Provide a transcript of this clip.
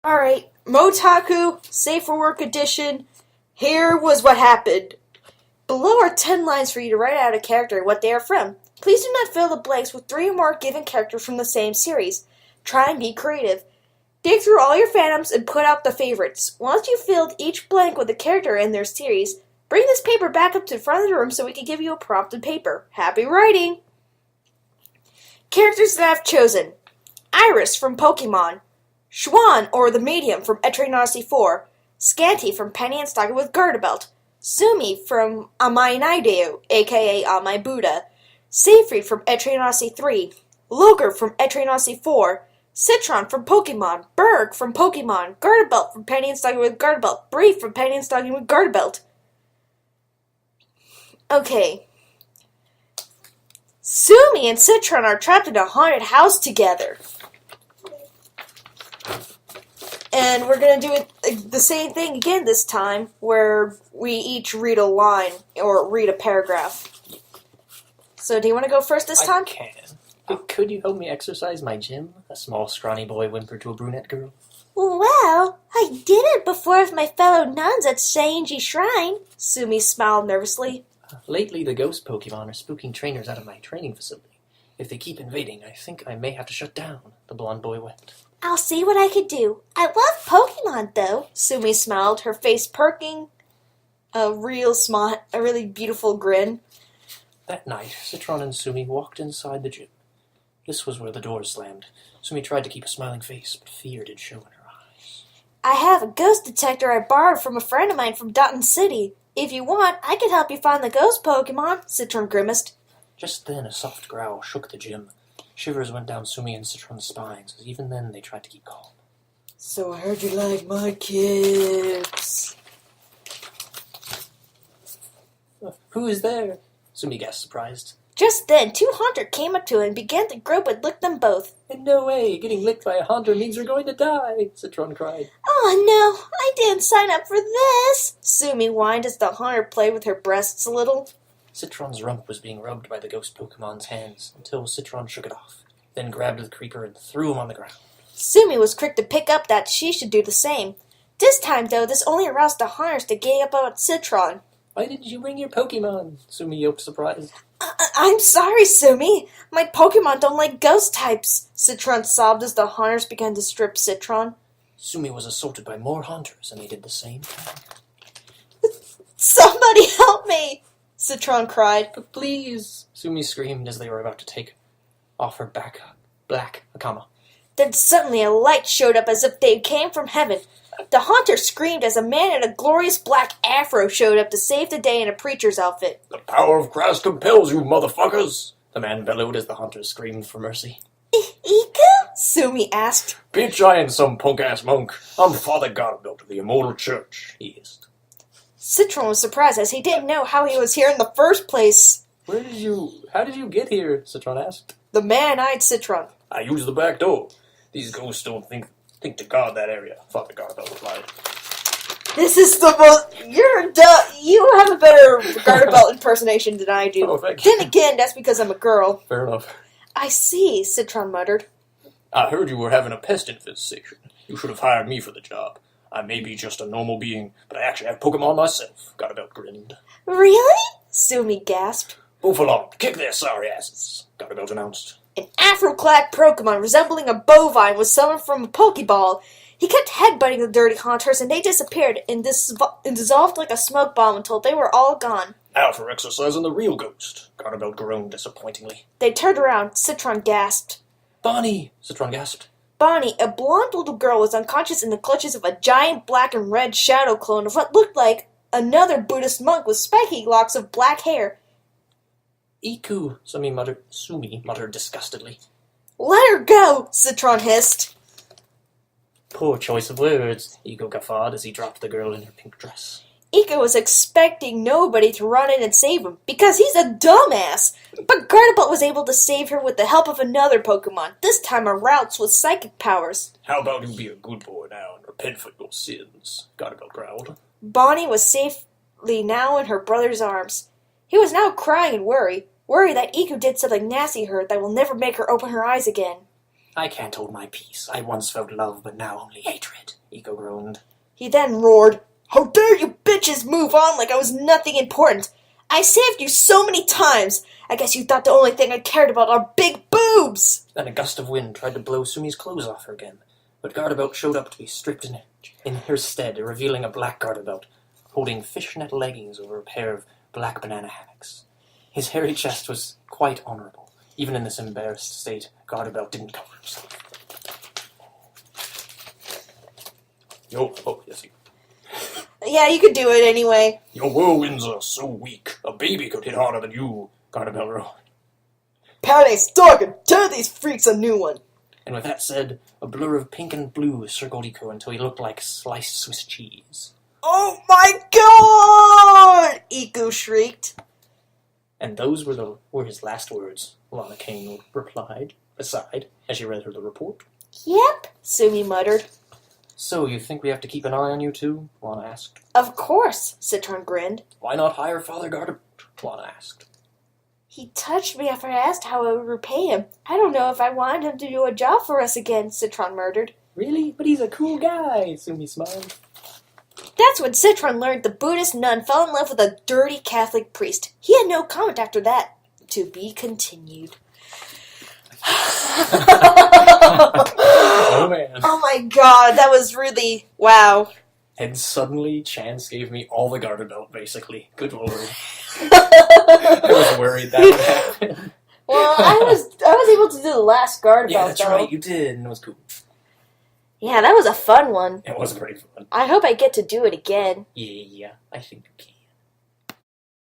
Alright, Motaku, Safe for Work Edition. Here was what happened. Below are 10 lines for you to write out a character and what they are from. Please do not fill the blanks with 3 or more given characters from the same series. Try and be creative. Dig through all your fandoms and put out the favorites. Once you've filled each blank with a character in their series, bring this paper back up to the front of the room so we can give you a prompt and paper. Happy writing! Characters that I've chosen. Iris from Pokemon. Schwan, or the Medium, from Etrian Odyssey 4. Scanty from Penny and Stocking with Garterbelt. Sumi from Amai Naideu, aka Amai Buddha. Seyfried from Etrian Odyssey 3. Loger from Etrian Odyssey 4. Citron from Pokemon. Berg from Pokemon. Garterbelt from Penny and Stocking with Garterbelt. Brief from Penny and Stocking with Garterbelt. Okay. Sumi and Citron are trapped in a haunted house together. And we're going to do it the same thing again this time, where we each read a line, or read a paragraph. So do you want to go first this time? I can. Could you help me exercise my gym? A small, scrawny boy whimpered to a brunette girl. Well, I did it before with my fellow nuns at Seinji Shrine. Sumi smiled nervously. Lately, the ghost Pokemon are spooking trainers out of my training facility. If they keep invading, I think I may have to shut down, the blonde boy wept. I'll see what I can do. I love Pokemon, though. Sumi smiled, her face perking a really beautiful grin. That night, Citron and Sumi walked inside the gym. This was where the doors slammed. Sumi tried to keep a smiling face, but fear did show in her eyes. I have a ghost detector I borrowed from a friend of mine from Dotton City. If you want, I can help you find the ghost Pokemon, Citron grimaced. Just then, a soft growl shook the gym. Shivers went down Sumi and Citron's spines, as even then they tried to keep calm. So I heard you like my kids. Who is there? Sumi gasped, surprised. Just then, 2 hunters came up to him and began to grope and lick them both. In no way! Getting licked by a hunter means we're going to die! Citron cried. Oh no, I didn't sign up for this! Sumi whined as the hunter played with her breasts a little. Citron's rump was being rubbed by the ghost Pokemon's hands until Citron shook it off, then grabbed the creeper and threw him on the ground. Sumi was quick to pick up that she should do the same. This time, though, this only aroused the hunters to gang up on Citron. Why didn't you bring your Pokemon? Sumi yelped, surprised. I'm sorry, Sumi. My Pokemon don't like ghost types. Citron sobbed as the hunters began to strip Citron. Sumi was assaulted by more hunters, and they did the same thing. Somebody help me! Citron cried. But please, Sumi screamed as they were about to take off her black Akama. Then suddenly a light showed up as if they came from heaven. The hunter screamed as a man in a glorious black afro showed up to save the day in a preacher's outfit. The power of Christ compels you, motherfuckers! The man bellowed as the hunters screamed for mercy. Iku? Sumi asked. Bitch, I ain't some punk-ass monk. I'm Father Garterbelt of the Immortal Church, he hissed. Citron was surprised as he didn't know how he was here in the first place. How did you get here? Citron asked. The man eyed Citron. I used the back door. These ghosts don't think to guard that area, Father Garterbelt replied. This is the most... You have a better Garterbelt impersonation than I do. Oh, thank you. Then again, that's because I'm a girl. Fair enough. I see, Citron muttered. I heard you were having a pest infestation. You should have hired me for the job. I may be just a normal being, but I actually have Pokemon myself, Garterbelt grinned. Really? Sumi gasped. Move along, kick their sorry asses, Garterbelt announced. An afro-clad Pokemon resembling a bovine was summoned from a Pokeball. He kept headbutting the dirty hunters, and they disappeared and dissolved like a smoke bomb until they were all gone. Now for exercising the real ghost, Garterbelt groaned disappointingly. They turned around. Citron gasped. Bonnie, Citron gasped. Bonnie, a blonde little girl, was unconscious in the clutches of a giant black and red shadow clone of what looked like another Buddhist monk with spiky locks of black hair. Iku, Sumi muttered disgustedly. Let her go, Citron hissed. Poor choice of words, Iku guffawed as he dropped the girl in her pink dress. Iku was expecting nobody to run in and save him, because he's a dumbass. But Garterbelt was able to save her with the help of another Pokemon, this time a Routes with psychic powers. How about you be a good boy now and repent for your sins, Garterbelt growled. Bonnie was safely now in her brother's arms. He was now crying in worry that Iku did something nasty to her that will never make her open her eyes again. I can't hold my peace. I once felt love, but now only hatred. Iko groaned. He then roared, "How dare you bitches move on like I was nothing important! I saved you so many times! I guess you thought the only thing I cared about are big boobs!" Then a gust of wind tried to blow Sumi's clothes off her again, but Gardabelt showed up to be stripped in her stead, revealing a black Gardabelt, holding fishnet leggings over a pair of black banana hammocks. His hairy chest was quite honorable. Even in this embarrassed state, Gardabelt didn't cover himself. Yes, you. Yeah, you could do it anyway. Your whirlwinds are so weak. A baby could hit harder than you, Gardabelt roared. Paddy's dog and tear these freaks a new one. And with that said, a blur of pink and blue circled Iko until he looked like sliced Swiss cheese. Oh my god! Iku shrieked. And those were his last words, Lana Kane replied, aside, as she read her the report. Yep. Sumi muttered. So, you think we have to keep an eye on you too? Lana asked. Of course, Citron grinned. Why not hire Father Gardabelt? Lana asked. He touched me after I asked how I would repay him. I don't know if I wanted him to do a job for us again, Citron murmured. Really? But he's a cool guy, Sumi smiled. That's when Citron learned the Buddhist nun fell in love with a dirty Catholic priest. He had no comment after that. To be continued. Oh man. Oh my god, that was really... wow. And suddenly, Chance gave me all the Gardabelt, basically. Good lord. I was worried that would happen. Well, I was able to do the last guard Yeah, belt, that's though. right, you did, and it was cool. Yeah, that was a fun one. It was pretty fun. I hope I get to do it again. Yeah, I think you can.